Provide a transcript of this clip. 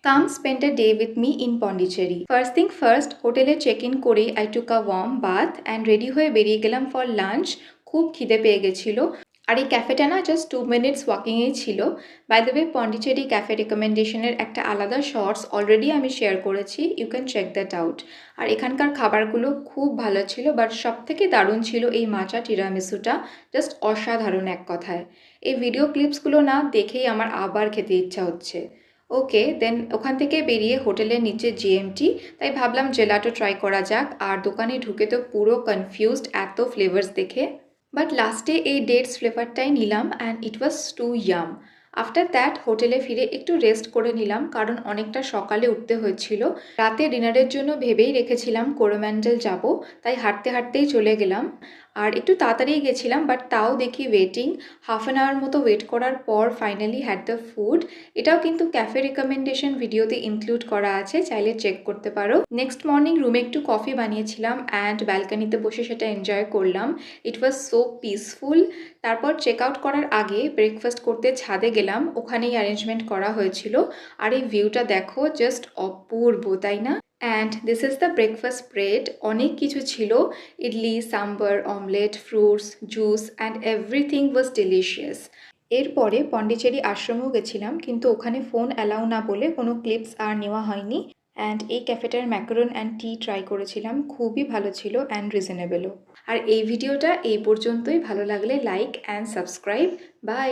Come spend a day with me in Pondicherry. First thing first, হোটেলে check in করেই I took a warm bath and ready হয়ে বেরিয়ে গেলাম for lunch. খুব খিদে পেয়ে গেছিল। আর এই ক্যাফেটা না জাস্ট 2 মিনিটস ওয়াকিংয়েই ছিল। By the way, Pondicherry cafe রেকমেন্ডেশনের একটা আলাদা শর্টস অলরেডি আমি শেয়ার করেছি, you can check that out. আর এখানকার খাবারগুলো খুব ভালো ছিল, বাট সব থেকে দারুণ ছিল এই মাচা টিরামিসুটা, জাস্ট অসাধারণ এক কথায়। এই ভিডিও ক্লিপসগুলো না দেখেই আমার আবার খেতে ইচ্ছা হচ্ছে। ওকে, দেন ওখান থেকে বেরিয়ে হোটেলের নিচে জিএমটি, তাই ভাবলাম জেলাটো ট্রাই করা যাক। আর দোকানে ঢুকে তো পুরো কনফিউজড এত ফ্লেভার্স দেখে, বাট লাস্টে এই ডেটস ফ্লেভারটাই নিলাম and it was too yum. After that হোটেলে ফিরে একটু রেস্ট করে নিলাম, কারণ অনেকটা সকালে উঠতে হয়েছিল। রাতে ডিনারের জন্য ভেবেই রেখেছিলাম কোরোম্যান্ডেল যাব, তাই হাঁটতে হাঁটতেই চলে গেলাম। আর একটু তাড়াতাড়ি গেছিলাম, বাট তাও দেখি ওয়েটিং। হাফ অ্যান আওয়ার মতো ওয়েট করার পর ফাইনালি হ্যাড দ্য ফুড। এটাও কিন্তু ক্যাফে রিকমেন্ডেশন ভিডিওতে ইনক্লুড করা আছে, চাইলে চেক করতে পারো। নেক্সট মর্নিং রুমে একটু কফি বানিয়েছিলাম অ্যান্ড ব্যালকানিতে বসে সেটা এনজয় করলাম। ইট ওয়াজ সো পিসফুল। তারপর চেক আউট করার আগে ব্রেকফাস্ট করতে ছাদে গেলাম, ওখানেই অ্যারেঞ্জমেন্ট করা হয়েছিল। আর এই ভিউটা দেখো, জাস্ট অপূর্ব, তাই না? And this is the breakfast spread. অনেক কিছু ছিল, idli, sambar, omelette, fruits, juice and everything was delicious. এরপরে পন্ডিচেরি আশ্রমেও গেছিলাম, কিন্তু ওখানে ফোন অ্যালাউ না বলে কোনো ক্লিপস আর নেওয়া হয়নি। অ্যান্ড এই ক্যাফেটার ম্যাকারন অ্যান্ড টি ট্রাই করেছিলাম, খুবই ভালো ছিল অ্যান্ড রিজনেবলও। আর এই ভিডিওটা এই পর্যন্তই। ভালো লাগলে লাইক অ্যান্ড সাবস্ক্রাইব। বাই।